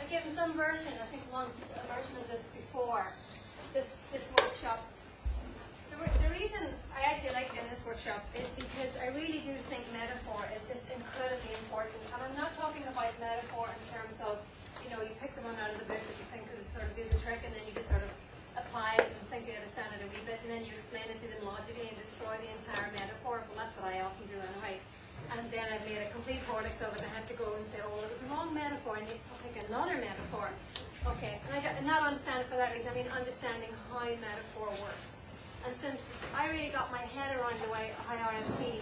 I've given some version, I think once, a version of this before, this workshop. The reason I actually like doing this workshop is because I really do think metaphor is just incredibly important. And I'm not talking about metaphor in terms of, you pick the one out of the book that you think will sort of do the trick, and then you just sort of apply it and think you understand it a wee bit, and then you explain it to them logically and destroy the entire metaphor. Well, that's what I often do anyway. And then I've made a complete vortex of it. I had to go and say, oh, well, it was a wrong metaphor, and I'll pick another metaphor. Okay, and not understand it for that reason. I mean understanding how metaphor works. And since I really got my head around the way how RFT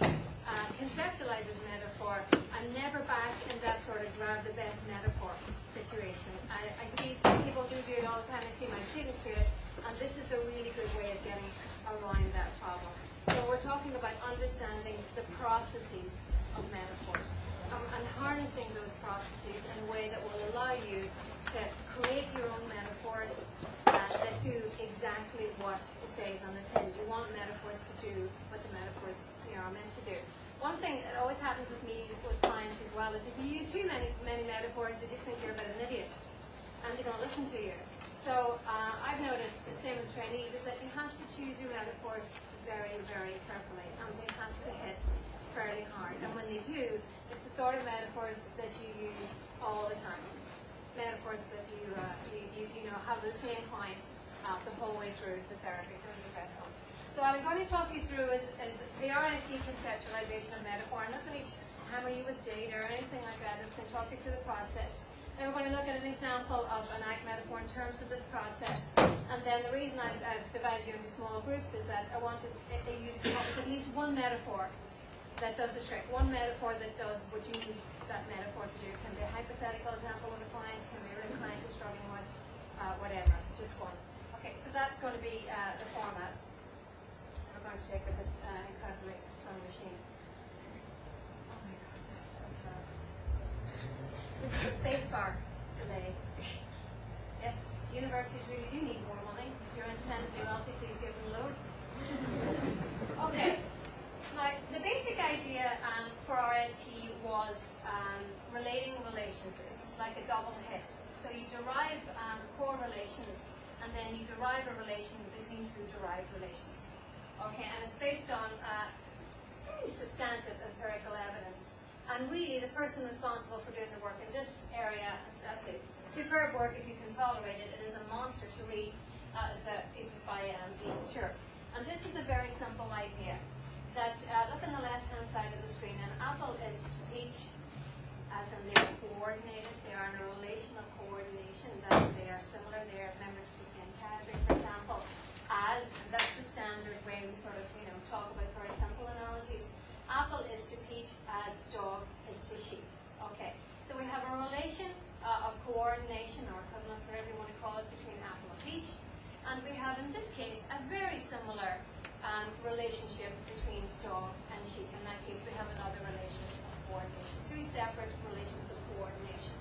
conceptualizes metaphor, I'm never back in that sort of grab the best metaphor situation. I see people do it all the time. I see my students do it, and this is a really good way of getting around that problem. So we're talking about understanding the processes of metaphors and harnessing those processes in a way that will allow you to create your own metaphors that do exactly what it says on the tin. You want metaphors to do what the metaphors are meant to do. One thing that always happens with me with clients as well is if you use too many metaphors, they just think you're a bit of an idiot and they don't listen to you. So I've noticed, the same as trainees, is that you have to choose your metaphors very, very carefully, and they have to hit fairly hard. And when they do, it's the sort of metaphors that you use all the time. Metaphors that you have the same point the whole way through the therapy. Those are the best ones. So what I'm going to talk you through is the RFT conceptualization of metaphor. I'm not going to hammer you with data or anything like that. I'm just going to talk you through the process. Then we're going to look at an example of an act metaphor in terms of this process. And then the reason I've divided you into small groups is that I wanted you to come up with at least one metaphor that does the trick. One metaphor that does what you need that metaphor to do. It can be a hypothetical example with a client, it can be a real client you're struggling with, whatever, just one. Okay, so that's going to be the format. And we're going to check with this incredibly sewing machine. Oh my god, that's so sad. This is a space bar delay. Yes, universities really do need more money. If you're independently wealthy, please give them loads. Okay. Now, the basic idea for RFT was relating relations. It was just like a double hit. So you derive core relations, and then you derive a relation between two derived relations. Okay, and it's based on very substantive empirical evidence. And really, the person responsible for doing the work in this area, it's actually superb work if you can tolerate it. It is a monster to read. Is the thesis by Dean Stewart. And this is a very simple idea. That look on the left-hand side of the screen, an apple is to peach, as in they're coordinated. They are in a relation of coordination. That is, they are similar. They are members of the same category, for example. As, and that's the standard way we sort of talk about very simple analogies. Apple is to peach as dog is to sheep. Okay, so we have a relation of coordination or equivalence, whatever you want to call it, between apple and peach. And we have, in this case, a very similar relationship between dog and sheep. In that case, we have another relation of coordination, two separate relations of coordination.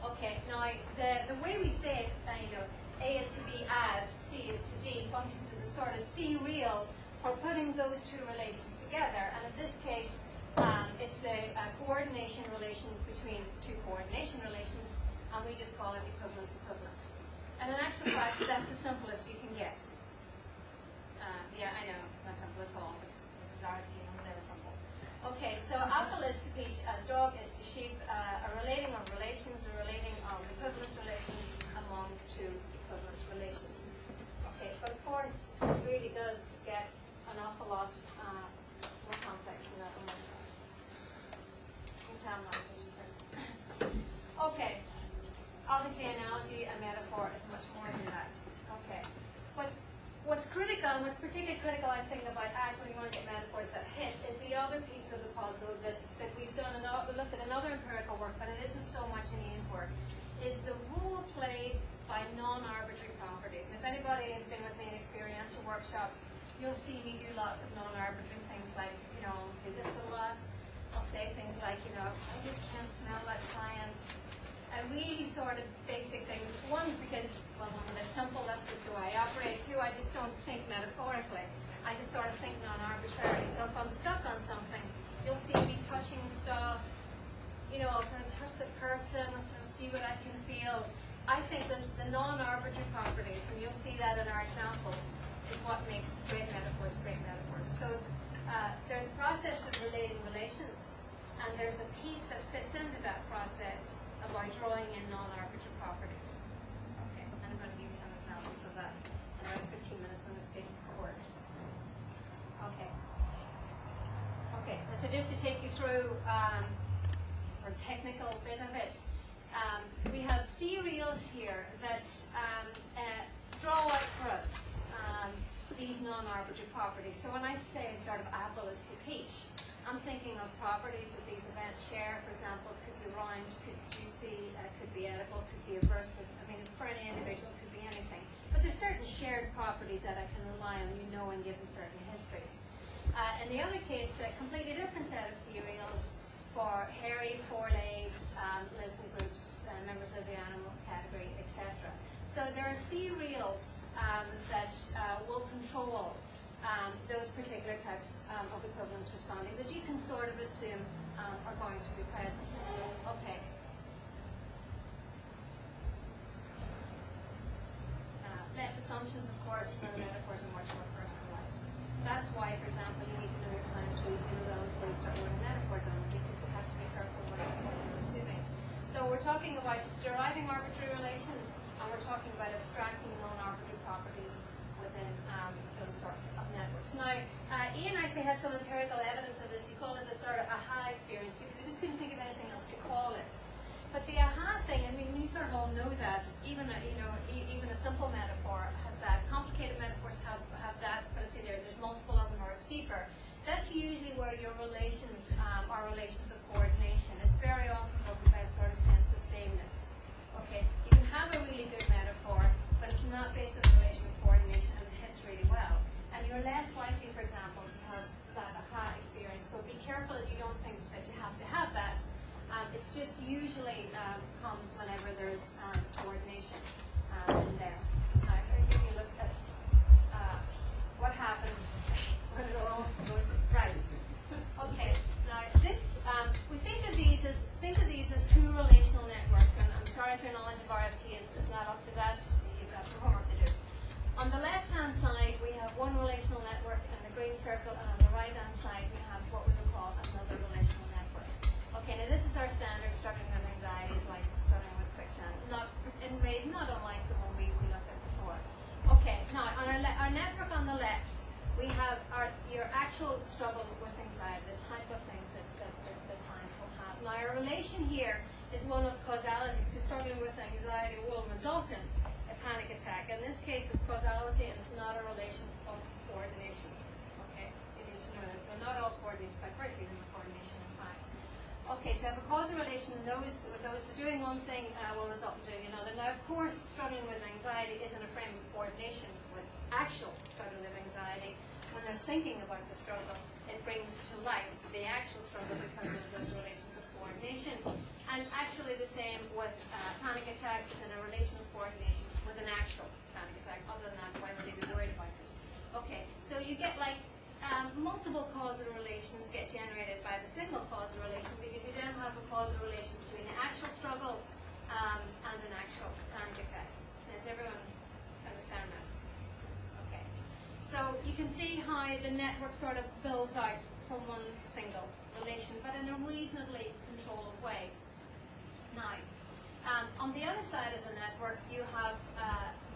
Okay, now the way we say it, A is to B as, C is to D, functions as a sort of C real for putting those two relations together. And in this case, it's the coordination relation between two coordination relations, and we just call it equivalence. And in actual fact, that's the simplest you can get. Yeah, I know, that's simple at all, but this is RFT, and very simple. Okay, so apple is to peach as dog is to sheep, a relating of relations, a relating of equivalence relation among two equivalent relations. Okay, but of course, it really does get an awful lot more complex than that one. You can tell I'm not a patient person. Okay, obviously analogy and metaphor is much more than that. Okay, but what's critical, and what's particularly critical, I think, about when you want to get metaphors that hit, is the other piece of the puzzle that we've done. We looked at another empirical work, but it isn't so much in Ian's work, is the role played by non-arbitrary properties. And if anybody has been with me in experiential workshops, you'll see me do lots of non-arbitrary things like, do this a lot. I'll say things like, I just can't smell that client. And really sort of basic things. One, because, well, it's simple, that's just the way I operate. Two, I just don't think metaphorically. I just sort of think non-arbitrarily. So if I'm stuck on something, you'll see me touching stuff. I'll sort of touch the person, I'll sort of see what I can feel. I think the non-arbitrary properties, and you'll see that in our examples, is what makes great metaphors great metaphors. So there's a process of relating relations, and there's a piece that fits into that process by drawing in non-arbitrary properties. Okay, and I'm going to give you some examples of that in around 15 minutes when this piece works. Okay. Okay, so just to take you through sort of technical bit of it, we have serials here that draw out for us these non-arbitrary properties. So when I say sort of apple is to peach, I'm thinking of properties that these events share. For example, it could be round, could be juicy, could be edible, could be aversive. I mean, for any individual, it could be anything. But there's certain shared properties that I can rely on, in given certain histories. In the other case, a completely different set of serials for hairy, four-legs, lives in groups, members of the animal category, etc. So there are serials that will control those particular types of equivalence responding that you can sort of assume are going to be present. Okay. Less assumptions, of course, and the metaphors are much more personalized. That's why, for example, you need to know your clients reasonably well before you start learning metaphors on them, because you have to be careful what you're assuming. So we're talking about deriving arbitrary relations, and we're talking about abstracting non-arbitrary properties within those sorts of networks. Now, Ian actually has some empirical evidence of this. He called it the sort of aha experience, because he just couldn't think of anything else to call it. But the aha thing, I mean, you sort of all know that. Even a simple metaphor has that. Complicated metaphors have that, but it's either there's multiple of them or it's deeper. That's usually where your relations are relations of coordination. It's very often governed by a sort of sense of sameness. Okay, you can have a really good metaphor, but it's not based on the relation of coordination, and it hits really well. And you're less likely, for example, to have that aha experience. So be careful that you don't think that you have to have that. It's just usually comes whenever there's coordination in there. Now, I'm going to give you a look at what happens when it all goes right. Okay. Now, this we think of these as two relational networks, and I'm sorry if your knowledge of RFT is not up to that. You've got some homework to do. On the left-hand side, we have one relational network in the green circle, and on the right-hand side, we have what we would call another relational network. Okay, now this is our standard struggling with anxiety, is like struggling with quicksand. Not in ways not unlike the one we looked at before. Okay, now on our network on the left, we have your actual struggle with anxiety, the type of things that clients will have. Now our relation here is one of causality, because struggling with anxiety will result in a panic attack. In this case, it's causality, and it's not a relation of coordination. Okay, you need to know that. So not all coordination, but partly coordination, in fact. Okay, so I have a causal relation, and those doing one thing will result in doing another. Now, of course, struggling with anxiety isn't a frame of coordination with actual struggling with anxiety. When they're thinking about the struggle, it brings to light the actual struggle because of those relations of coordination. And actually the same with panic attack is in a relation of coordination with an actual panic attack. Other than that, why would they be worried about it? Okay, so you get like multiple causal relations get generated by the single causal relation, because you then have a causal relation between the actual struggle and an actual panic attack. Does everyone understand that? Okay. So you can see how the network sort of builds out from one single relation, but in a reasonably controlled way. Now, on the other side of the network, you have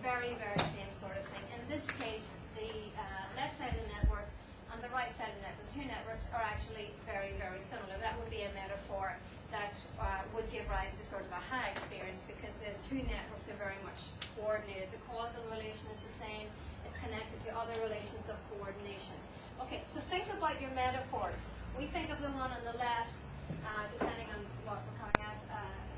very, very same sort of thing. In this case, the left side of the network and the right side of the network, the two networks are actually very, very similar. That would be a metaphor that would give rise to sort of a high experience, because the two networks are very much coordinated. The causal relation is the same. It's connected to other relations of coordination. Okay, so think about your metaphors. We think of the one on the left, depending on what we're coming at,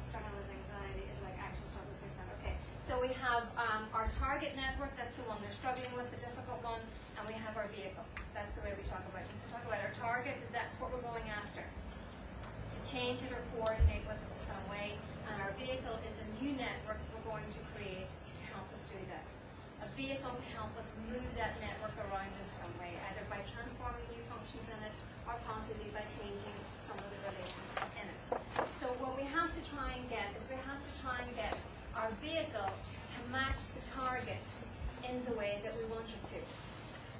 struggling with anxiety is like actual struggle with quicksand. Okay, so we have our target network, that's the one they're struggling with, the difficult one, and we have our vehicle. That's the way we talk about it. Just to talk about our target, that's what we're going after. To change it or coordinate with it in some way, and our vehicle is the new network we're going to create to help us do that. A vehicle to help us move that network around in some way, either by transforming new functions in it, or possibly by changing some of the relations in it. So what we have to try and get is we have to try and get our our vehicle to match the target in the way that we want it to.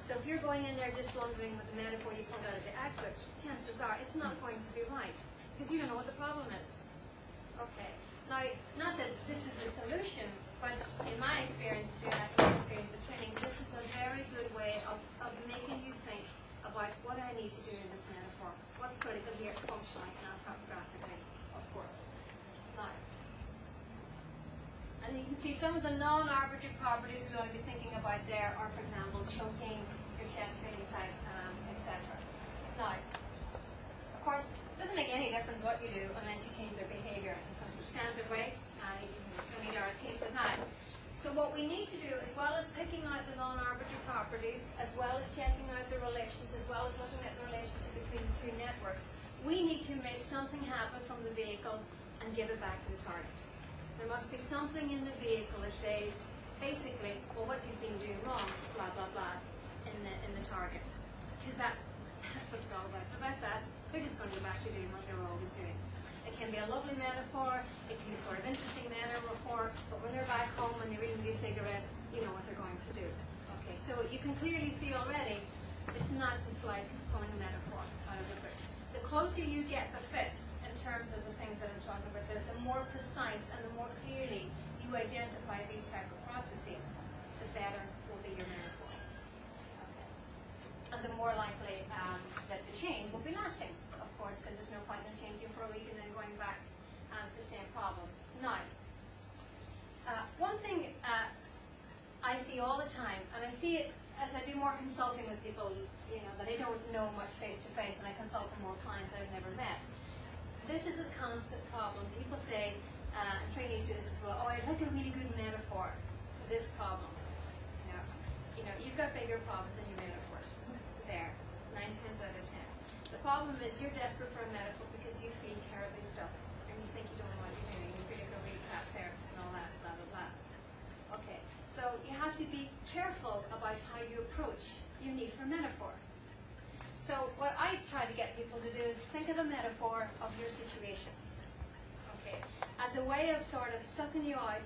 So if you're going in there just blundering with the metaphor you pulled out of the advert, chances are it's not going to be right, because you don't know what the problem is. Okay. Now, not that this is the solution, but in my experience, doing that experience of training, this is a very good way of making you think about what I need to do in this metaphor. What's critical here, functionally, not topographically, of course. Now, and you can see some of the non-arbitrary properties we're going to be thinking about there are, for example, choking, your chest feeling tight, etc. Now, of course, it doesn't make any difference what you do unless you change their behavior in some substantive way. You don't need RFT for that. So what we need to do, as well as picking out the non-arbitrary properties, as well as checking out the relations, as well as looking at the relationship between the two networks, we need to make something happen from the vehicle and give it back to the target. There must be something in the vehicle that says, basically, well, what you've been doing wrong, blah, blah, blah, in the target. Because that's what it's all about. Without that, they're just going to go back to doing what they were always doing. It can be a lovely metaphor, it can be sort of interesting metaphor, but when they're back home and they're reading these cigarettes, you know what they're going to do. Okay, so you can clearly see already, it's not just like pulling a metaphor out of the book. The closer you get the fit, in terms of the things that I'm talking about, the more precise and the more clearly you identify these type of processes, the better will be your metaphor. Okay. And the more likely that the change will be lasting, of course, because there's no point in changing for a week and then going back to the same problem. Now, one thing I see all the time, and I see it as I do more consulting with people, you know, that I don't know much face-to-face, and I consult with more clients that I've never met. This is a constant problem. People say, and trainees do this as well, oh, I'd like a really good metaphor for this problem. You know, you've got bigger problems than your metaphors there, 9 times out of 10. The problem is you're desperate for a metaphor because you feel terribly stuck, and you think you don't know what you're doing. You feel like a really crap therapist and all that, blah, blah, blah. Okay, so you have to be careful about how you approach your need for metaphor. So what I try to get people to do is think of a metaphor of your situation, okay, as a way of sort of sucking you out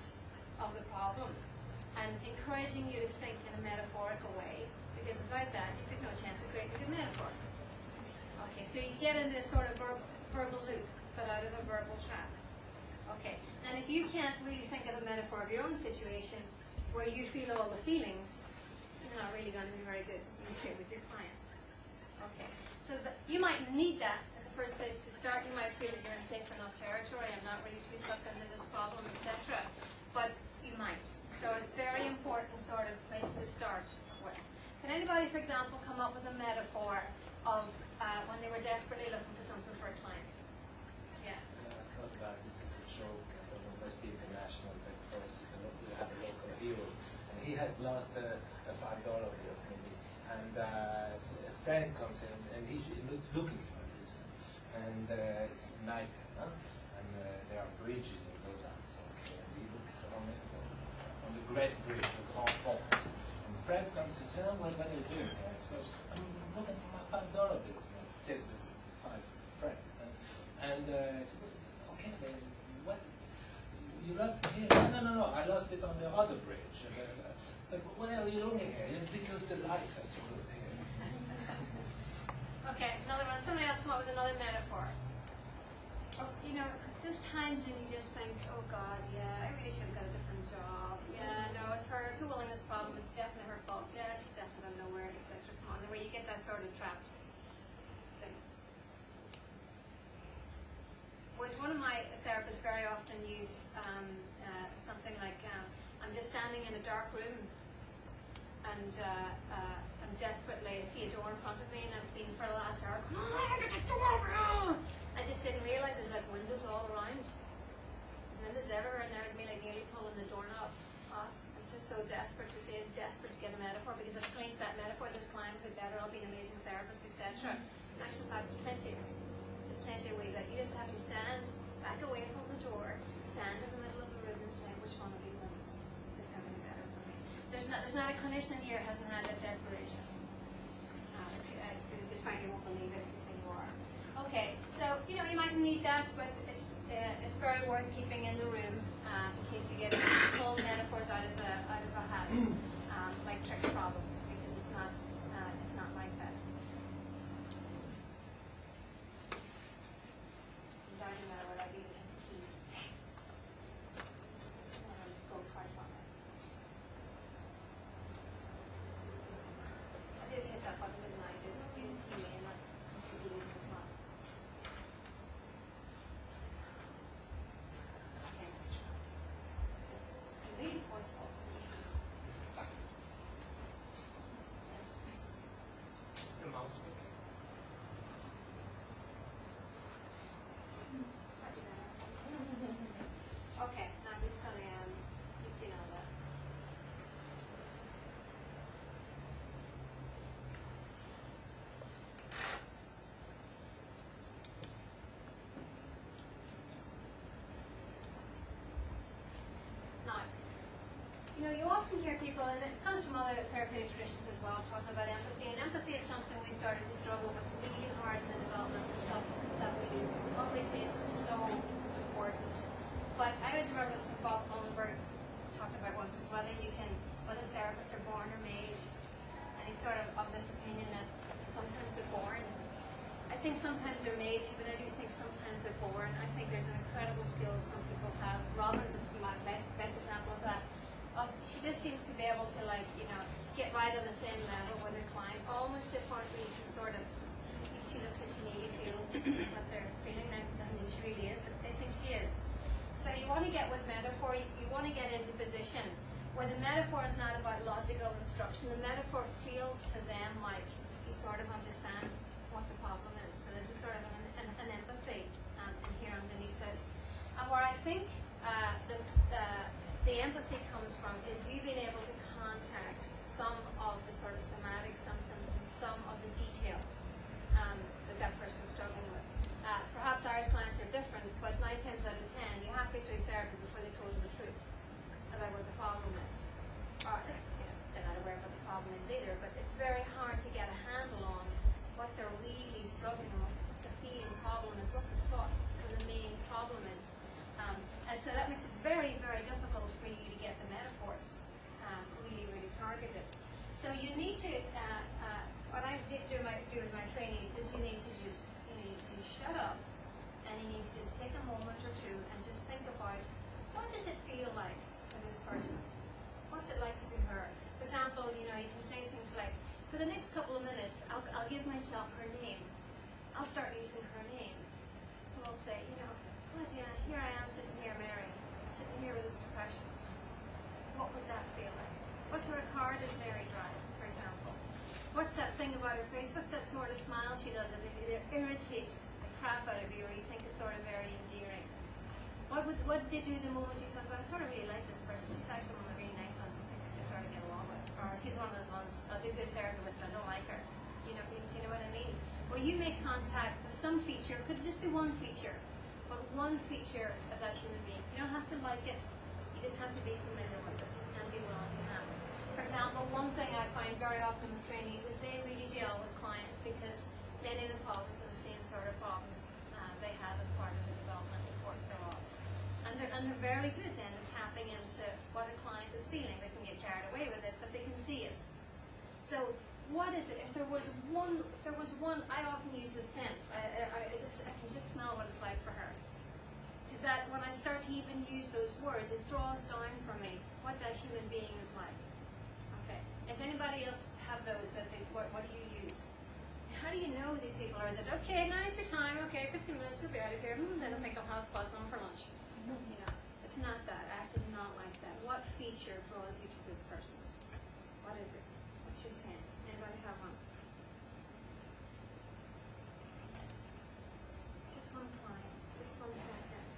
of the problem and encouraging you to think in a metaphorical way, because without that, you've got no chance of creating a good metaphor. Okay, so you get into this sort of verbal loop, but out of a verbal trap. Okay, and if you can't really think of a metaphor of your own situation where you feel all the feelings, you're not really going to be very good with your clients. Okay, so you might need that as a first place to start. You might feel that you're in safe enough territory. I'm not really too sucked into this problem, etc. But you might. So it's very important sort of place to start with. Can anybody, for example, come up with a metaphor of when they were desperately looking for something for a client? Yeah. I thought that this is a joke at the University International that first is we have a local hero, and he has lost a $5 bill maybe, and so a friend comes in and he looks looking for it, and it's night, huh? And there are bridges in those Alps, okay, and he looks on the Great Bridge, the Grand Pont, and the friend comes and says, oh, what are you doing here? So I'm looking for my $5 bills, just with 5 friends, and I said, okay, then what? You lost it here? No, I lost it on the other bridge. Like, why are you looking here? Because the lights are so good here. Okay, another one. Somebody else come up with another metaphor. Or, you know, there's times when you just think, oh God, yeah, I really should have got a different job. Yeah, no, it's her. It's a willingness problem. It's definitely her fault. Yeah, she's definitely nowhere, etc. Come on, the way you get that sort of trapped thing. Which one of my therapists very often use something like, I'm just standing in a dark room and I'm desperately, I see a door in front of me and I've been for the last hour going, oh, get the door open! I just didn't realize there's like windows all around. There's windows everywhere and there's me like nearly pulling the doorknob off. I'm just so desperate to say, desperate to get a metaphor, because if I clinch that metaphor, this client will be better, I'll be an amazing therapist, etc. In actual fact, there's plenty of ways that you just have to stand back away from the door, stand in the middle of the room and say, which one of these windows is going to be better for me? There's not a clinician in here who hasn't had that desperation. Just frankly won't believe it, so you are. Okay, so you know, you might need need that, but it's very worth keeping in the room in case you get pulled metaphors out of a hat, like Trick's problem, because it's not like that. I'm doubting that word. I leave it in the key. Go twice on it. I just hit that button, didn't I? You didn't see me in that. Okay, let's try. It's really forceful. It's the mouse moving. Okay, now I'm just gonna you've seen all that. Now, you often hear people, and it comes from other therapeutic traditions as well, talking about empathy. And empathy is something we started to struggle with really hard in the development of stuff that we do. Because obviously it's just so important. But I always remember this Bob Hollenberg talked about once is whether therapists are born or made. And he's sort of this opinion that sometimes they're born. I think sometimes they're made too, but I do think sometimes they're born. I think there's an incredible skill some people have. Robin's my best example of that. She just seems to be able to get right on the same level with her client, almost to the point where you can sort of, she looks like she nearly feels what they're feeling. Now, doesn't mean she really is, but they think she is. So you want to get with metaphor, you want to get into position where the metaphor is not about logical instruction. The metaphor feels to them like you sort of understand what the problem is. So there's a sort of an empathy in here underneath this. And where I think the empathy comes from is you being able to contact some of the sort of somatic symptoms and some of the detail that person's struggling with. Perhaps Irish clients are different, but 9 times out of 10, you're halfway through therapy before they told you the truth about what the problem is. Or, they're not aware of what the problem is either, but it's very hard to get a handle on what they're really struggling with, what the feeling problem is, what the thought or the main problem is. And so that makes it very, very difficult for you to get the metaphors really targeted. So you need to, what I need to do with my trainees is you need to shut up and you need to just take a moment or two and just think about what does it feel like for this person? What's it like to be her? For example, you can say things like, for the next couple of minutes, I'll give myself her name. I'll start using her name. So I'll say, oh dear, here I am sitting here, Mary, sitting here with this depression. What would that feel like? What sort of car does Mary drive, for example? What's that thing about her face? What's that sort of smile she does that it irritates the crap out of you, or you think is sort of very endearing? What did they do the moment you thought, well, I sort of really like this person. She's actually one of the really nice ones I think I could sort of get along with. Or she's one of those ones, I'll do good therapy with, but I don't like her. Do you know what I mean? Where you make contact with some feature, could just be one feature, but one feature of that human being. You don't have to like it, you just have to be familiar with it and be willing to have it. For example, one thing I find very often with trainees is they really gel with clients because many of the problems are the same sort of problems they have as part of the developmental course they're on. And they're very good then at tapping into what a client is feeling. They can get carried away with it, but they can see it. So what is it? If there was one, I often use the sense. I can just smell what it's like for her. Is that when I start to even use those words, it draws down for me what that human being is like. Okay. Does anybody else have those that what do you use? How do you know these people? Or is it, okay, now it's your time, okay, 15 minutes, we'll be out of here, then I think I'll have bus on for lunch. It's not that. ACT is not like that. What feature draws you to this person? What is it? What's your sense? Anybody have one? Just one client, just 1 second.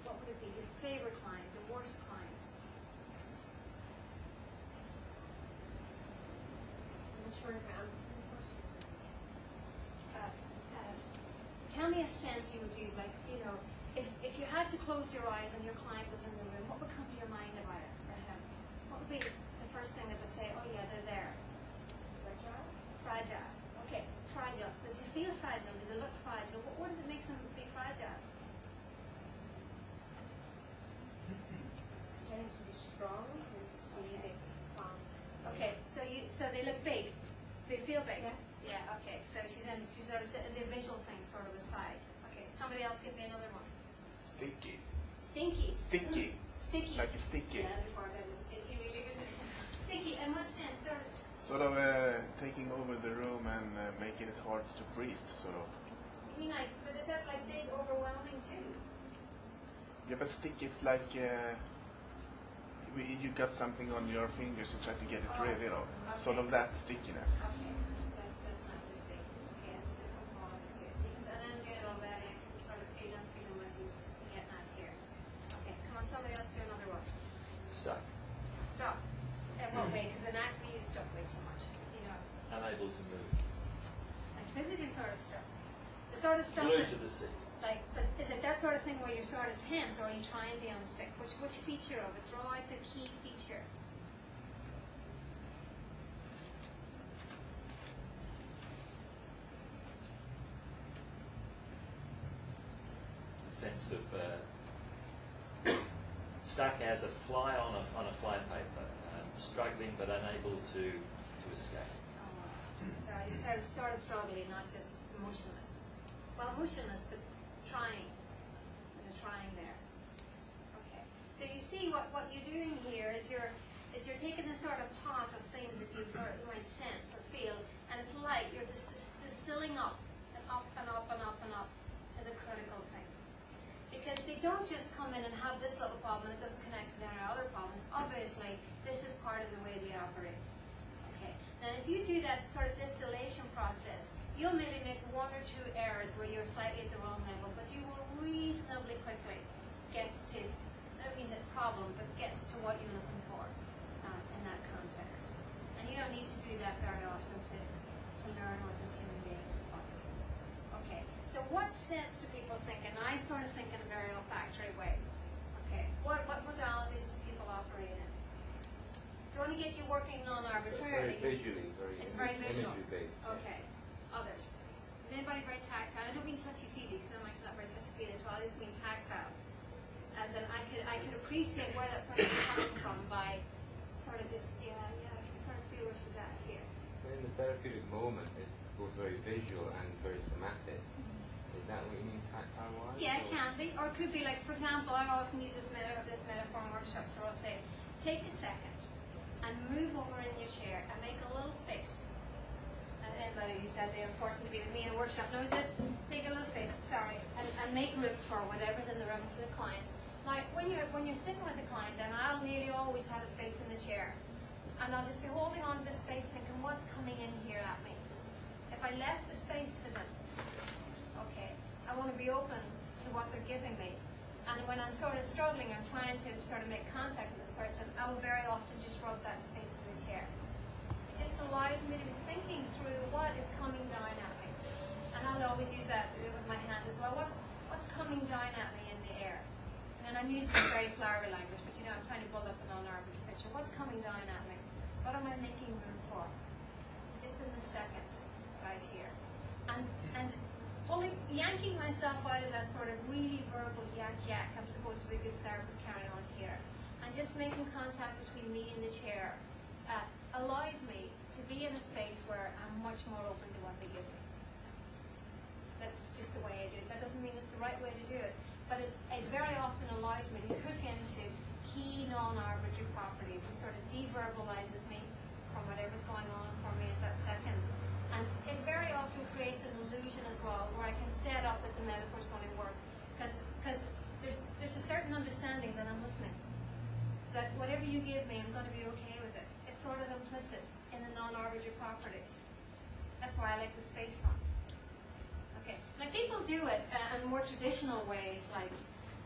What would it be? Your favorite client, your worst client? I'm not sure if I understand the question. Tell me a sense you would use, like, if you had to close your eyes and your client was in the room, what would come to your mind about it or him? What would be the first thing that would say, oh yeah, they're there? Fragile? Fragile. Okay. fragile? Does he feel fragile? Do they look fragile? What does it make them be fragile? Trying to be strong and see they can't. Okay, so they look big. They feel big. Yeah. Yeah. Okay. So she's sort of the visual thing, sort of the size. Okay. Somebody else give me another one. Sticky. Stinky. Sticky. Sticky. Like it's sticky. Yeah, before that was sticky, really good. Sticky. In what sense? Sort of taking over the room and making it hard to breathe, sort of. You mean like, but is that like big, overwhelming too? Yeah, but sticky, it's like you got something on your fingers, you try to get it rid, you know. Sort of that stickiness. Okay. That's not just big. Okay, that's a different quality too. Because and then get it already, I can sort of feel what he's getting at here. Okay, come on, somebody else do another one. Stuck. Stop. In what way? Because in acne you stuck way too much. You know, Unable to move. like physically sort of stuck. The sort of stuff Glued that, to the seat. like, but is it that sort of thing where you're sort of tense, or are you trying to unstick? Which feature of it? Draw out the key feature. Sense of stuck as a fly on a fly paper, struggling but unable to escape. So he's sort of struggling, not just motionless. Well, motionless, but trying. There's a trying there. Okay. So you see what you're doing here is you're taking this sort of pot of things that you might sense or feel, and it's light. You're just distilling up and up and up and up and up to the critical thing. Because they don't just come in and have this little problem and it doesn't connect to their other problems. Obviously, this is part of the way they operate. Okay. Now, if you do that sort of distillation process, you'll maybe make one or two errors where you're slightly at the wrong level, but you will reasonably quickly get to, I mean the problem, but get to what you're looking for in that context. And you don't need to do that very often to learn what this human being is about. Okay, so what sense do people think? And I sort of think in a very olfactory way. Okay, what modalities do people operate in? If you want to get you working non-arbitrarily, it's very visual. imagery-based. Okay, others. Is anybody very tactile? I don't mean touchy-feely because I'm actually not very touchy-feely at all. I just mean tactile. As in, I could appreciate where that person's coming from by sort of just, I can sort of feel where she's at here. In the therapeutic moment, it's both very visual and very somatic. Is that what you mean tactile-wise? Yeah, it can be. Or it could be like, for example, I often use this metaphor in workshops where I'll say, take a second and move over in your chair and make a little space. And anybody who said they're fortunate to be with me in a workshop knows this. Take a little space, and make room for whatever's in the room for the client. Now, when you're sitting with the client, then I'll nearly always have a space in the chair. And I'll just be holding on to the space thinking, what's coming in here at me? If I left the space for them, okay, I want to be open to what they're giving me. And when I'm sort of struggling, I'm trying to sort of make contact with this person, I will very often just rub that space in the chair. It just allows me to be thinking through what is coming down at me. And I'll always use that with my hand as well. What's coming down at me in the air? And I'm using this very flowery language, but I'm trying to build up a non-arbitrary picture. What's coming down at me? What am I making room for? Just in the second, right here. And yanking myself out of that sort of really verbal yak, I'm supposed to be a good therapist carrying on here. And just making contact between me and the chair allows me to be in a space where I'm much more open to what they give me. That's just the way I do it. That doesn't mean it's the right way to do it. But it very often allows me to hook into key non-arbitrary properties, which sort of deverbalizes me from whatever's going on for me at that second. And it very often creates an illusion as well, where I can set up that the metaphor's going to work. Because there's a certain understanding that I'm listening. That whatever you give me, I'm going to be okay with it. It's sort of implicit in the non-arbitrary properties. That's why I like the space one. Okay. Now people do it in more traditional ways, like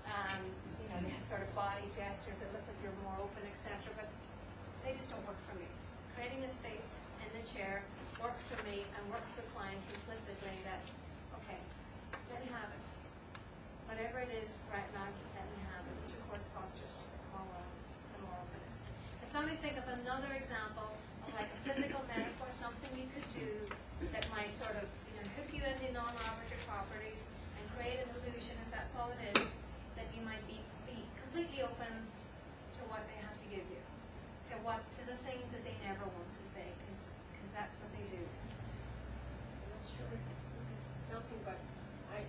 they have sort of body gestures that look like you're more open, etc. But they just don't work for me. Creating a space in the chair works for me and works for clients implicitly that, okay, let me have it. Whatever it is right now, let me have it, which of course fosters more wellness and more openness. Can somebody think of another example of like a physical metaphor, something you could do that might sort of to hook you into non-arbitrary properties and create an illusion, if that's all it is, that you might be completely open to what they have to give you, to the things that they never want to say, because that's what they do. I'm not sure if it's something, but I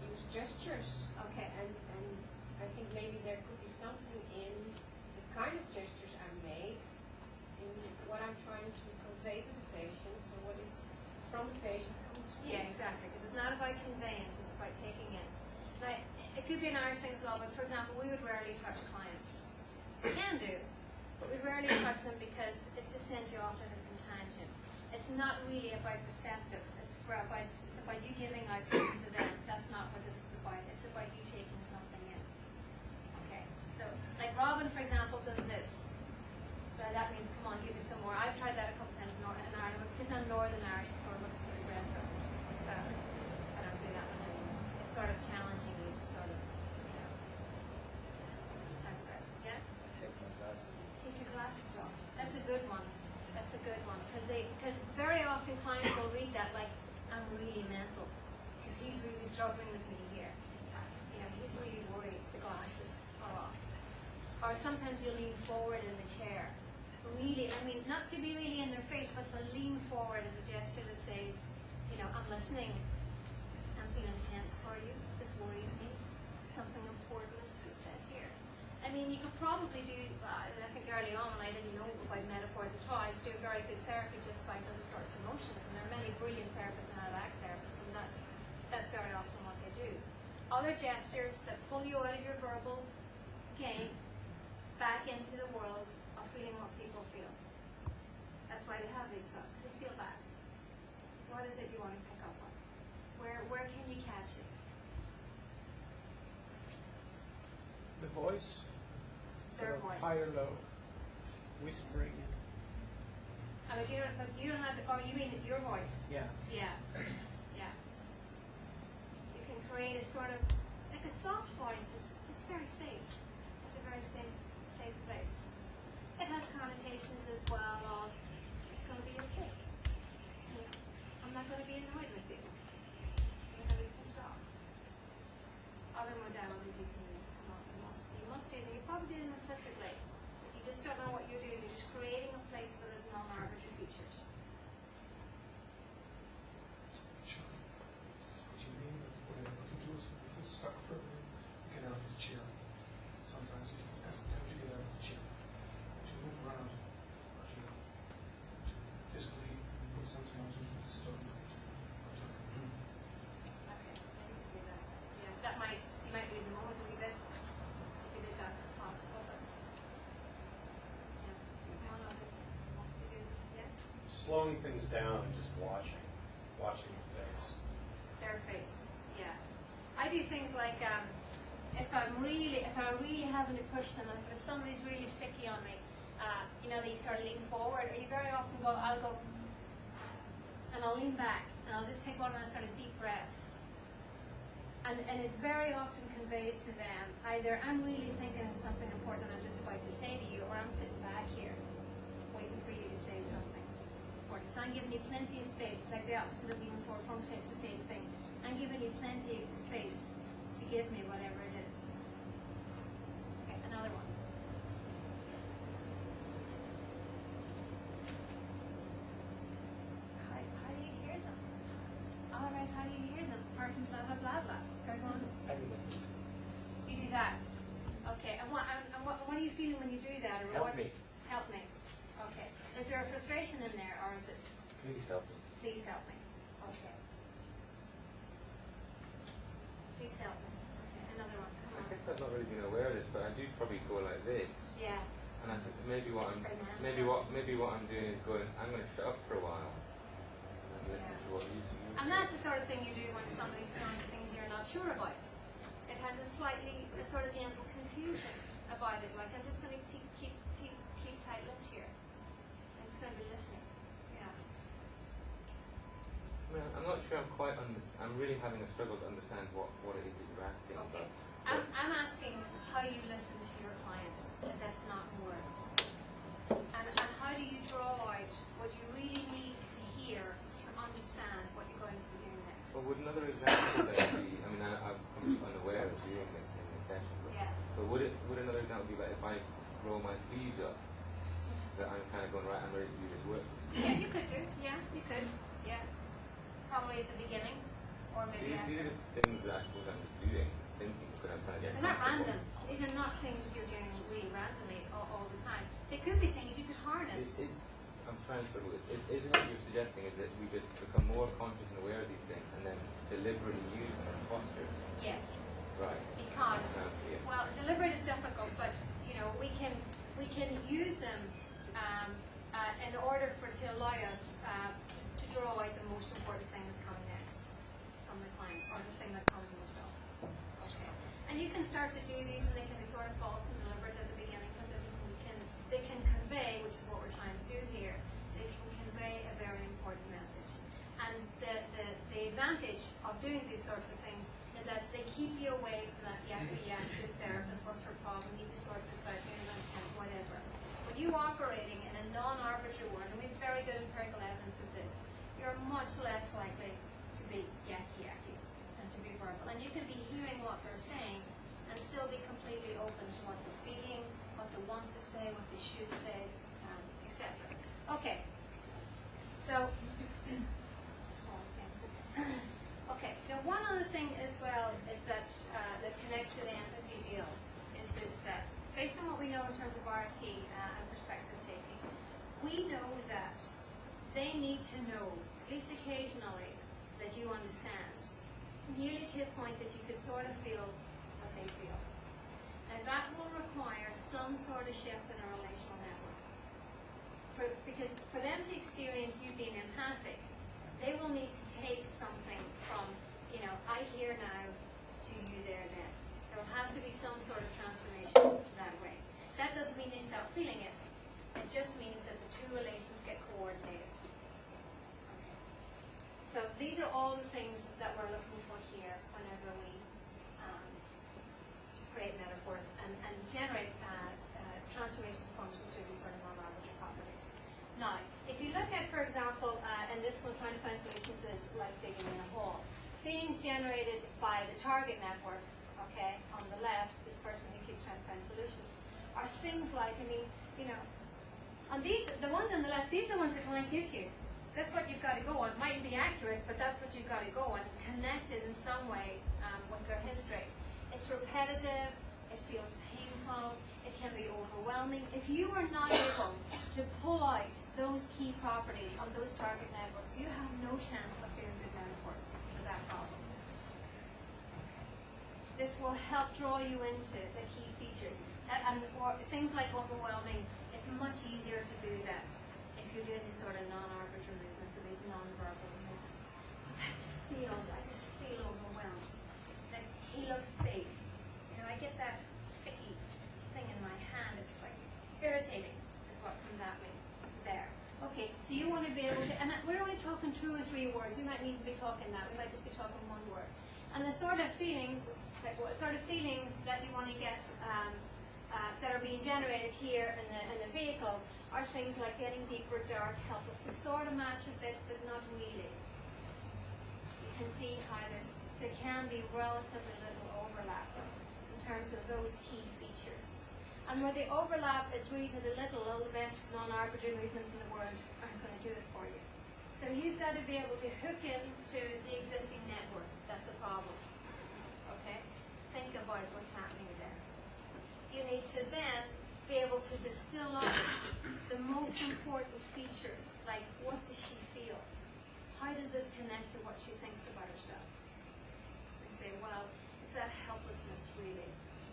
use gestures. Okay. And I think maybe there could be something in the kind of gestures I make, in what I'm trying to convey to the patient, so what is from the patient comes to me. Yeah, exactly, because it's not about conveyance, it's about taking in. Now, it could be an Irish thing as well, but for example, we would rarely touch clients. We can do, but we rarely touch them because it just sends you off on a different tangent. It's not really about receptive, it's about you giving out something to them. That's not what this is about. It's about you taking something in. Okay, so like Robin, for example, does this. That means, come on, give me some more. I've tried that a couple times in Ireland, but because I'm Northern Irish, it sort of looks too aggressive. So I don't do that one anymore. It's sort of challenging you to sort of, it sounds aggressive, yeah? Take my glasses. Take your glasses off. That's a good one. That's a good one. Because very often clients will read that like, I'm really mental. Because he's really struggling with me here. He's really worried the glasses are off. Or sometimes you lean forward in the chair. Really, not to be really in their face, but to lean forward as a gesture that says, I'm listening. I'm feeling tense for you. This worries me. Something important is to be said here. You could probably do, I think early on when I didn't know about metaphors at all, I used to do very good therapy just by those sorts of motions. And there are many brilliant therapists and out-of-act therapists, and that's very often what they do. Other gestures that pull you out of your verbal game back into the world of feeling what people feel. That's why they have these thoughts, because they feel that. What is it you want to pick up on? Where can you catch it? The voice, Their sort of voice. high or low, whispering. But you don't have, you mean your voice? Yeah. Yeah. Yeah. You can create a sort of, like a soft voice, it's very safe. It's a very safe place. It has connotations as well of, it's going to be okay. I'm not going to be annoyed with you. I'm going to be pissed off. Other modalities you can use come up. You must do them. You probably do them implicitly. You just don't know what you're doing. You're just creating a place for those non-arbitrary features. Sure. That's what you mean. Whatever. If it's stuck for a minute, get out of the chair. Sometimes you ask how to get out of the chair. To move around, or to physically put something on to the stone. Okay, maybe you could do that. Yeah, you might lose a moment a wee bit if you did that. It's possible, but yeah, come on, others. Once we do, yeah, Slowing things down and just watching your face. their face. Yeah, I do things like if I'm really having to push them, if somebody's really sticky on me, that you sort of lean forward, or you very often I'll go, and I'll lean back, and I'll just take one of those sort of deep breaths. And it very often conveys to them either I'm really thinking of something important that I'm just about to say to you, or I'm sitting back here waiting for you to say something important. So I'm giving you plenty of space. It's like the opposite of being for function, it's the same thing. I'm giving you plenty of space to give me whatever it is. Okay, another one. How do you hear them? Otherwise, how do you hear them? Apart from blah, blah, blah, blah. Start going. You do that. Okay, and what are you feeling when you do that? Or Help what? me. Help me. Okay. Is there a frustration in there, or is it, Please help me. please help me? Okay. Please help me. Okay, another one. I Come on. guess I've not really been aware of this, but I do probably go like this. Yeah. And I think maybe what It's pronounced. maybe what I'm doing is going, I'm going to shut up for a while and listen to what you do. And that's the sort of thing you do when somebody's telling you things you're not sure about. It has a sort of gentle confusion about it. Like, I'm just going to keep tight-lipped here. I'm just going to be listening. Yeah. I'm not sure I'm really having a struggle to understand what it is that you're asking Okay. about. I'm asking how you listen to your clients, if that's not words. And how do you draw out what you really need to hear to understand what you're going to be doing would be like if I roll my sleeves up, that I'm kind of going, right, I'm ready to do this work. Yeah, you could do. Yeah, you could. Yeah. Probably at the beginning, or maybe These after. are just things that I suppose I'm doing, thinking, because I'm trying to get They're not comfortable. random. These are not things you're doing really randomly all the time. They could be things you could harness. I'm trying to isn't what you're suggesting is that we just become more conscious and aware of these things and then deliberately use them as postures? Yes. Right. Because, well, deliberate is difficult, but you know we can use them in order to allow us to draw out the most important thing that's coming next from the client, or the thing that comes most often. Okay. And you can start to do these, and they can be sort of false and deliberate at the beginning, but they can convey, which is what we're trying to do here. They can convey a very important message. And the advantage of doing these sorts of things is that they keep you away from that the therapist, what's her problem, need to sort this out, whatever. When you're operating in a non-arbitrary world, and we have very good empirical evidence of this, you're much less likely to be yucky and to be verbal. And you can be hearing what they're saying and still be completely open to what they're feeling, what they want to say, what they should say, etc. Okay. So, okay. Now, one other thing as well is that that connects to the empathy deal is this: that based on what we know in terms of RFT and perspective taking, we know that they need to know, at least occasionally, that you understand, nearly to a point that you could sort of feel what they feel. And that will require some sort of shift in a relational network. Because for them to experience you being empathic, they will need to take something from, I hear now, to you there then. There will have to be some sort of transformation that way. That doesn't mean they stop feeling it. It just means that the two relations get coordinated. Okay. So these are all the things that we're looking for here whenever we create metaphors and generate transformations of functions through these sort of non-arbitrary properties. Now, if you look at, for example, and this one, trying to find solutions is like digging in a hole. Feelings generated by the target network, okay, on the left, this person who keeps trying to find solutions, are things like, and the ones on the left, these are the ones the client gives you. That's what you've got to go on. It mightn't be accurate, but that's what you've got to go on. It's connected in some way with their history. It's repetitive, it feels painful, it can be overwhelming. If you are not able to pull out those key properties of those target networks, you have no chance of doing good metaphors for that problem. This will help draw you into the key features. Or things like overwhelming, it's much easier to do that if you're doing these sort of non-arbitrary movements or these non-verbal movements. I just feel overwhelmed. Like, he looks big. I get that sticky thing in my hand. It's like irritating is what comes at me there. Okay, so you want to be able to, and we're only talking 2 or 3 words. We might need to be talking that. We might just be talking 1 word. And the sort of feelings that you want to get that are being generated here in the vehicle are things like getting deeper, dark, helpless. They sort of match a bit, but not really. You can see how there can be relatively little overlap in terms of those key features. And where the overlap is reasonably little, all the best non-arbitrary movements in the world aren't going to do it for you. So you've got to be able to hook into the existing network. That's a problem. Okay? Think about what's happening there. You need to then be able to distill out the most important features, like what does she feel? How does this connect to what she thinks about herself? And say, well, it's that helplessness really.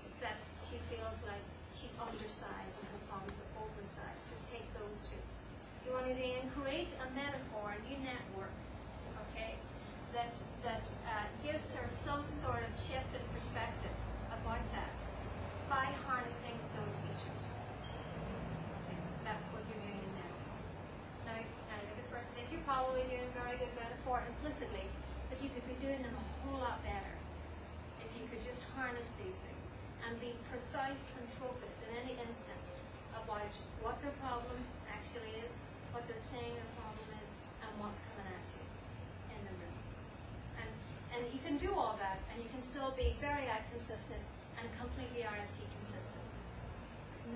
It's that she feels like she's undersized and her problems are oversized. Just take those two. You want to then create a metaphor, a new network, okay, that gives her some sort of shift in perspective about that by harnessing those features. Okay, that's what you're doing in metaphor. Now, this person says you're probably doing very good metaphor implicitly, but you could be doing them a whole lot better if you could just harness these things and be precise and focused in any instance about what their problem actually is, what they're saying their problem is, and what's coming at you in the room. And you can do all that, and you can still be very consistent and completely RFT consistent.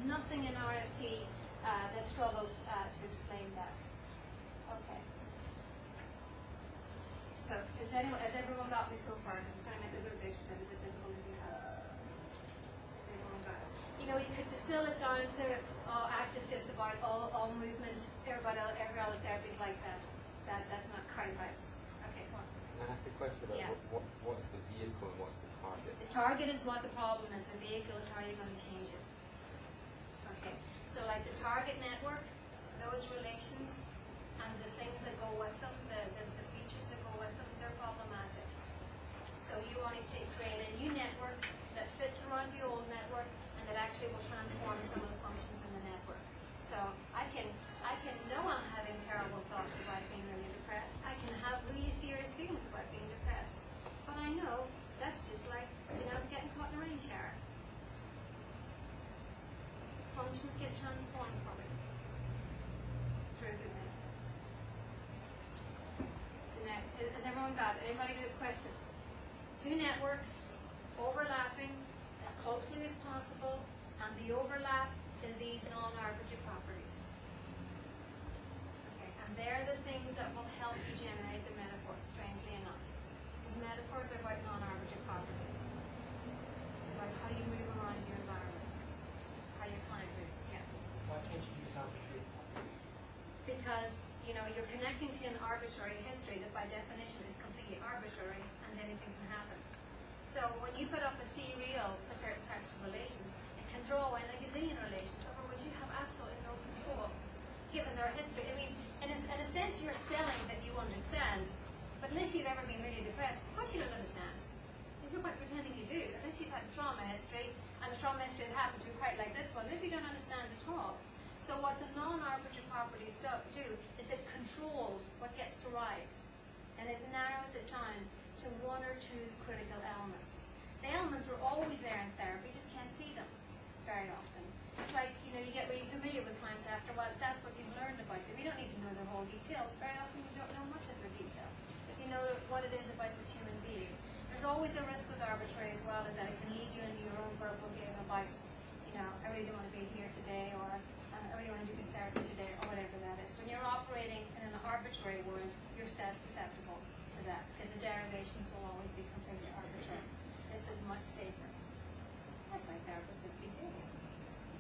nothing in RFT that struggles to explain that. Okay. So, has everyone got me so far? Because it's going to make a little bit a bit difficult if you haven't. Has everyone got it? You know, you could distill it down to, ACT is just about all movement, every other therapy is like that. That's not quite right. Okay, come on. Can I ask a question about Yeah. what's the vehicle and what's the target? The target is what the problem is, the vehicle is how you're going to change it. Okay, so like the target network, those relations, and the things that go with them, the features that go with them, they're problematic. So you want to create a new network that fits around the old network and that actually will transform some of the functions in the network. So I can know I'm having terrible thoughts about being really depressed. I can have really serious feelings about being depressed. But I know that's just like, getting caught in a rain shower. Functions get transformed from it through the network. Has everyone got it? Anybody got questions? Two networks overlapping as closely as possible, and the overlap in these non-arbitrary properties. Okay, and they're the things that will help you generate the metaphor, strangely enough. Because metaphors are about non-arbitrary properties. About how you move around your environment. How your client moves. Yeah. Why can't you use arbitrary properties? Because, you're connecting to an arbitrary history that by definition is completely arbitrary and anything can happen. So when you put up a C-reel for certain types of relations, it can draw in a gazillion relations over which you have absolutely no control, given their history. I mean, in a sense, you're selling that you understand, but unless you've ever been really depressed, of course you don't understand. There's no point pretending you do, unless you've had a trauma history, and a trauma history that happens to be quite like this one, maybe you don't understand at all. So what the non-arbitrary properties do is it controls what gets derived, and it narrows it down to one or two critical elements. The elements are always there in therapy, you just can't see them very often. It's like, you get really familiar with clients after a while, that's what you've learned about them. You don't need to know their whole details. Very often you don't know much of their detail, but you know what it is about this human being. There's always a risk with arbitrary as well, is that it can lead you into your own verbal game about, I really don't want to be here today, or I really want to do good therapy today, or whatever that is. When you're operating in an arbitrary world, you're susceptible to that, because the derivations will always be completely arbitrary. This is much safer. That's why therapists have been doing it for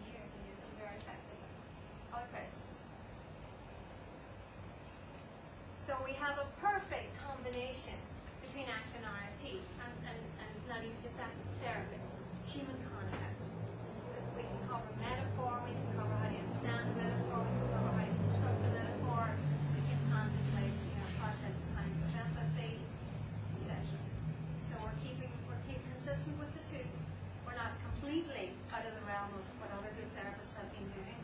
years and years and very effectively. Other questions? So we have a perfect combination between ACT and RFT, and not even just ACT therapy, human contact. We can cover metaphor, we can cover how to understand the metaphor, we can cover how to construct the metaphor, we can contemplate, process the kind of empathy, etc. So we're keeping consistent with the two. We're not completely out of the realm of what other good therapists have been doing.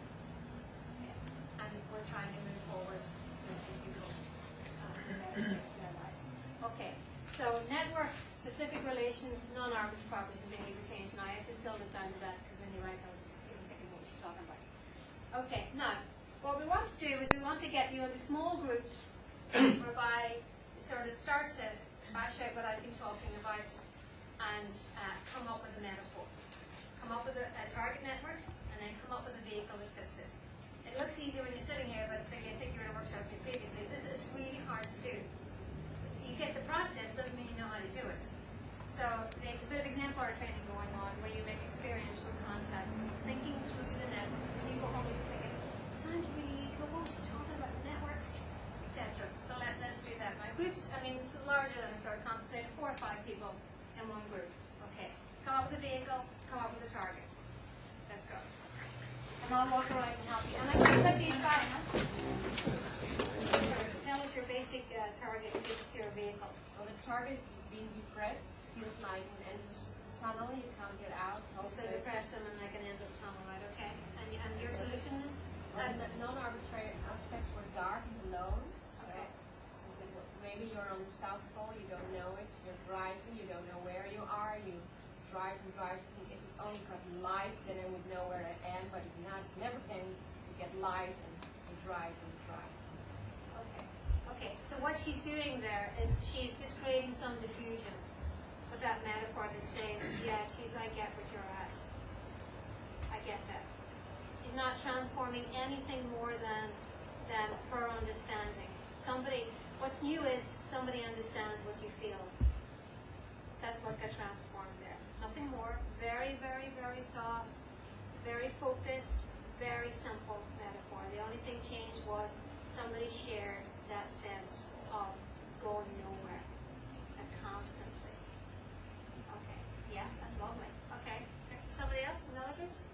Yeah. And we're trying to move forward with people in their lives. Okay. So networks, specific relations, non-arbitrary properties, and behavior change. Now I have distilled it down to that because then you write notes, people thinking what you're talking about. Okay, now what we want to do is we want to get you into small groups whereby you sort of start to bash out what I've been talking about and come up with a metaphor. Come up with a target network and then come up with a vehicle that fits it. It looks easy when you're sitting here, but I think you were in a workshop with me previously. It's really hard to do. You get the process, doesn't mean you know how to do it. So there's a bit of exemplar training going on where you make experiential contact, thinking through the networks. When you go home, you're thinking, it sounds really easy, but what was she talking about, networks, etc. So let's do that now. Groups, it's larger than I sort of contemplated, 4 or 5 people in one group. Okay, come up with a vehicle, come up with a target. Let's go. And I'll walk around and help you. And I'm going to put these back. Tell us your basic target and give us your vehicle. Well, the target is being depressed, feels like an endless tunnel, you can't get out. So depressed and then like an endless tunnel, right? Okay. And your solution is? And the non-arbitrary aspects were dark and alone. Okay. Maybe you're on the South Pole, you don't know it. You're driving, you don't know where you are. You drive and drive. You think if it's only got lights, then I would know where I am. But it's never can to get light and drive and drive. Okay, so what she's doing there is she's just creating some diffusion with that metaphor that says, yeah, geez, I get what you're at. I get that. She's not transforming anything more than her understanding. What's new is somebody understands what you feel. That's what got transformed there. Nothing more. Very, very, very soft, very focused, very simple metaphor. The only thing changed was somebody shared that sense of going nowhere, a constancy. Okay, yeah, that's lovely. Okay, somebody else in the other groups?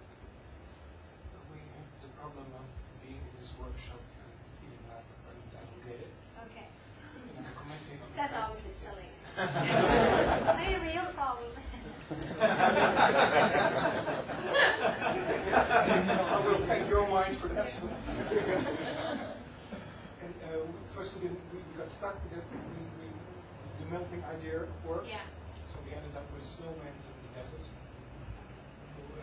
We have the problem of being in this workshop and feeling like I don't get it. Okay, And I'm commenting on the that's fact- obviously silly. Maybe a real problem. I will thank your mind for that. And first we got stuck with the melting idea of work. Yeah. So we ended up with a snowman in the desert.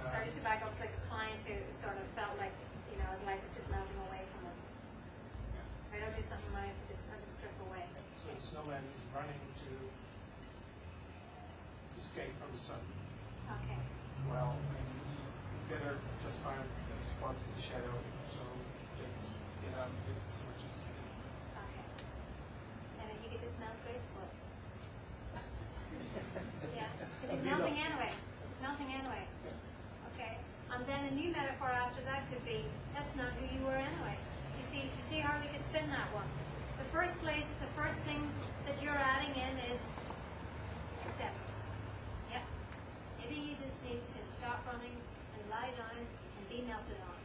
Sorry, just to back up, it's like a client who sort of felt like, his life was just melting away from him. I don't do something in life, I just drift away. So the snowman is running to escape from the sun. Okay. Well, and you better just find a spot in the shadow so let's get out of it as much as you can. Okay. And then you get to smell graceful. Yeah, because he's melting anyway. He's melting anyway. Okay. And then a new metaphor after that could be, that's not who you were anyway. You see how we could spin that one? The first thing that you're adding in is acceptance. Yep. Maybe you just need to stop running and lie down and be melted on.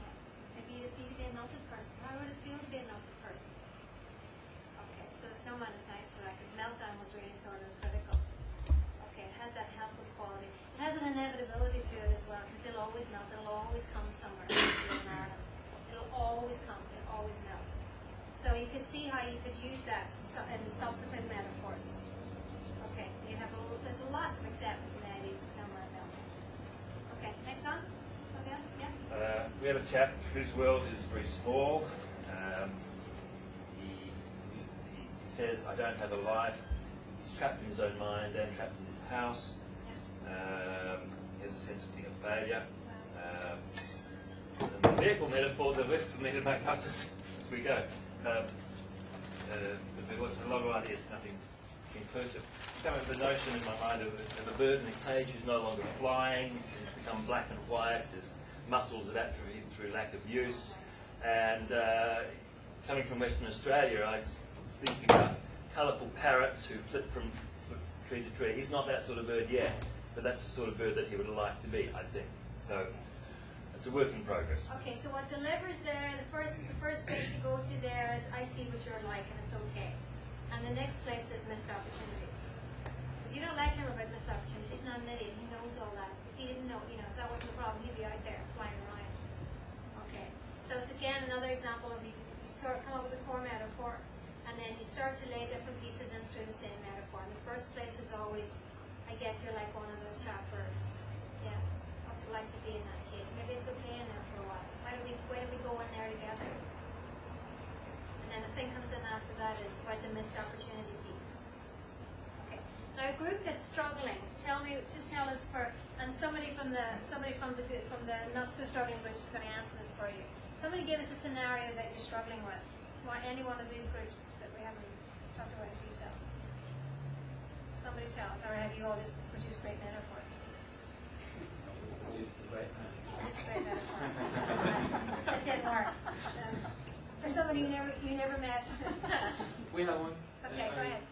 Yeah. Maybe you just need to be a melted person. How would it feel to be a melted person? Okay, so the snowman is nice for that because meltdown was really sort of critical. Okay, it has that helpless quality. It has an inevitability to it as well because they'll always melt. It'll always come somewhere, especially in Ireland. It'll always come. It'll always melt. So you could see how you could use that in subsequent metaphors. Okay, there's lots of acceptance in the idea of the snowman melting. Okay, next on. Somebody else? Yeah? We have a chap whose world is very small. He says, I don't have a life. He's trapped in his own mind and trapped in his house. He has a sense of being a failure. And the vehicle metaphor, the rest for me to make up as we go. But there was a lot of ideas, nothing inclusive. Come up with the notion in my mind of a bird in a cage who's no longer flying, it's become black and white, his muscles have atrophied through lack of use. And coming from Western Australia, I was thinking about colourful parrots who flit from tree to tree. He's not that sort of bird yet, but that's the sort of bird that he would like to be, I think. So it's a work in progress. Okay, so what delivers there, the first place you go to there is I see what you're like and it's okay. And the next place is missed opportunities. Because you don't lecture him about missed opportunities. He's not an idiot. He knows all that. If he didn't know, if that wasn't the problem, he'd be out there flying around. Okay, so it's again another example of you sort of come up with a core metaphor and then you start to lay different pieces in through the same metaphor. And the first place is always, I get you're like one of those trapped birds. Yeah, what's it like to be in that cage? Maybe it's okay in there for a while. Why don't we go in there together? And then the thing comes in after that is about the missed opportunity piece. Okay. Now a group that's struggling, tell us and somebody from the not so struggling group is going to answer this for you. Somebody give us a scenario that you're struggling with. Any one of these groups that we haven't talked about in detail. Somebody tell us, or have you all just produced great metaphors? Use the right hand. Produced great metaphors. That didn't work. For somebody you never met. We have one. Okay, go ahead.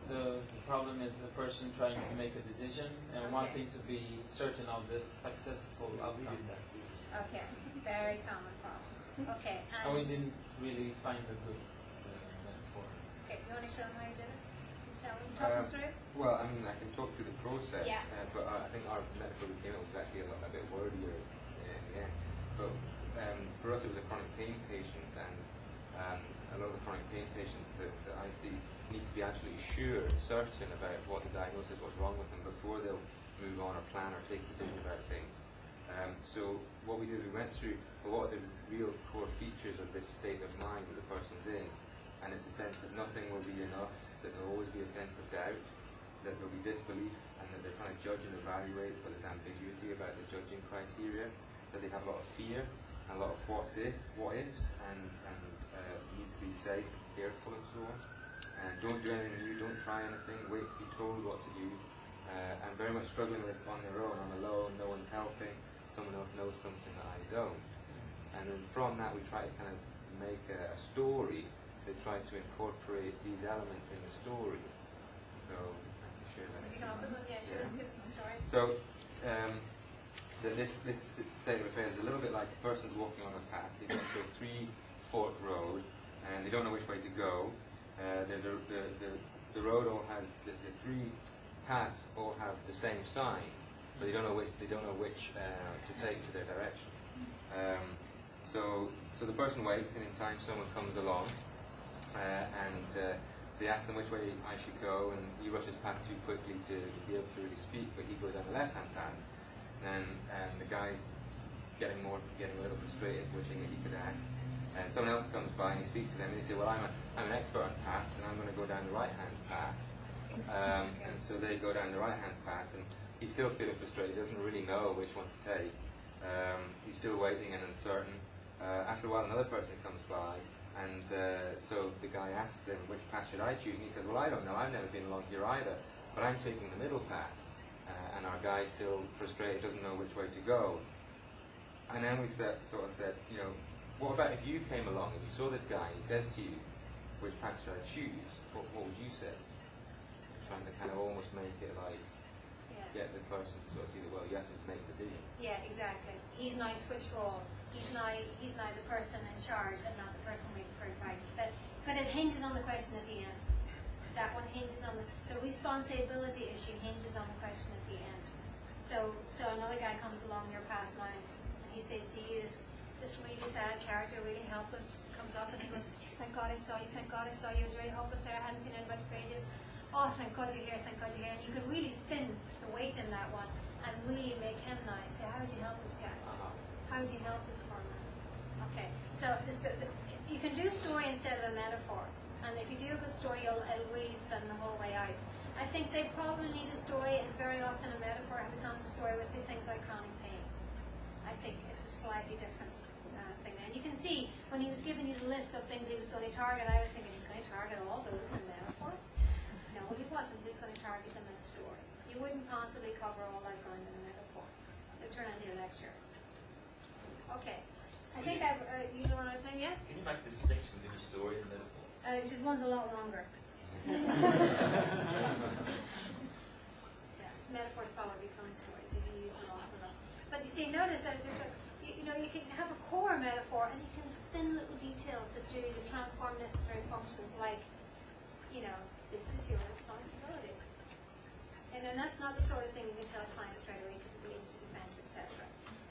The problem is a person trying to make a decision and wanting to be certain of the successful outcome. Okay, very common problem. Okay, And we didn't really find a good metaphor. Okay, you want to show them how you did it? Talk them through? Well, I mean, I can talk through the process, Yeah. but I think our metaphor we came up with actually a bit wordier in the end. But for us, it was a chronic pain patient, and a lot of the chronic pain patients that I see need to be actually certain about what the diagnosis, what's wrong with them before they'll move on or plan or take a decision about things. So what we did, we went through what are the real core features of this state of mind that the person's in, and it's a sense that nothing will be enough, that there'll always be a sense of doubt, that there'll be disbelief, and that they're trying to judge and evaluate, but there's ambiguity about the judging criteria, that they have a lot of fear and a lot of what ifs, and need to be safe and careful and so on. And don't do anything new, don't try anything, wait to be told what to do. And very much struggling with this on their own. I'm alone, no one's helping, someone else knows something that I don't. And then from that we try to kind of make a story that tries to incorporate these elements in the story. So I can share that. Did you come up with one? Yeah, give us a story. So this state of affairs is a little bit like a person's walking on a path. They go to a 3-fork road and they don't know which way to go. The road all has the three paths all have the same sign, but they don't know which to take to their direction. So the person waits, and in time someone comes along, and they ask them which way I should go, and he rushes past too quickly to be able to really speak, but he goes down the left-hand path, and the guy's getting a little frustrated, wishing that he could act. And someone else comes by and he speaks to them, and they say, well, I'm an expert on paths, and I'm going to go down the right-hand path. And so they go down the right-hand path, and he's still feeling frustrated. He doesn't really know which one to take. He's still waiting and uncertain. After a while, another person comes by, and so the guy asks him, which path should I choose? And he says, well, I don't know. I've never been along here either, but I'm taking the middle path. And our guy's still frustrated, doesn't know which way to go. And then we sort of said, what about if you came along and you saw this guy, he says to you, which path should I choose? What would you say? Trying to kind of almost make it like, get the person to sort of see that, well, you have to just make a decision. Yeah, exactly. He's now switched role. He's now the person in charge and not the person waiting for advice. But it hinges on the question at the end. That one hinges on the responsibility issue hinges on the question at the end. So another guy comes along your path now, and he says to you, this really sad character, really helpless, comes up and he goes, thank God I saw you, thank God I saw you, it was really hopeless there, I hadn't seen anybody for ages. Oh, thank God you're here, thank God you're here. And you could really spin the weight in that one and really make him now say, how would you help this guy? How would you help this poor man? Okay, so you can do story instead of a metaphor. And if you do a good story, it'll really spin the whole way out. I think they probably need a story, and very often a metaphor becomes a story with things like chronic pain. I think it's a slightly different thing. And you can see, when he was giving you the list of things he was going to target, I was thinking he's going to target all those in a metaphor. No, he wasn't. He's going to target them in a story. You wouldn't possibly cover all that ground in a metaphor. It'll turn into a lecture. Okay. I think I've used run out of time, yeah? Can you make the distinction between a story and a metaphor? Just one's a lot longer. Metaphors probably become stories if you use them often enough. But you see, notice that you can have a core metaphor and you can spin little details that do the transform necessary functions, like, this is your responsibility. And then that's not the sort of thing you can tell a client straight away because it leads to defense, etc.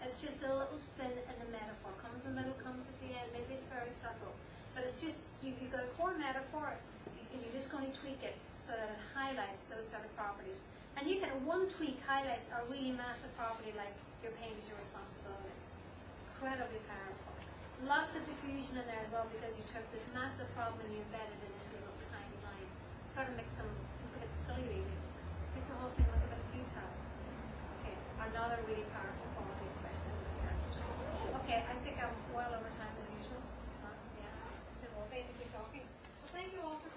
It's just a little spin in the metaphor. Comes in the middle, comes at the end. Maybe it's very subtle. But it's just, you've got a core metaphor, and you're just going to tweak it so that it highlights those sort of properties. And you can, one tweak highlights a really massive property like your pain is your responsibility. Incredibly powerful. Lots of diffusion in there as well because you took this massive problem and you embedded it into a little tiny line. Sort of makes them look a bit silly really. Makes the whole thing look a bit futile. Okay, another really powerful quality, especially in these characters. Okay, I think I'm well over time as usual. Yeah. So we'll basically talking. Well, thank you all for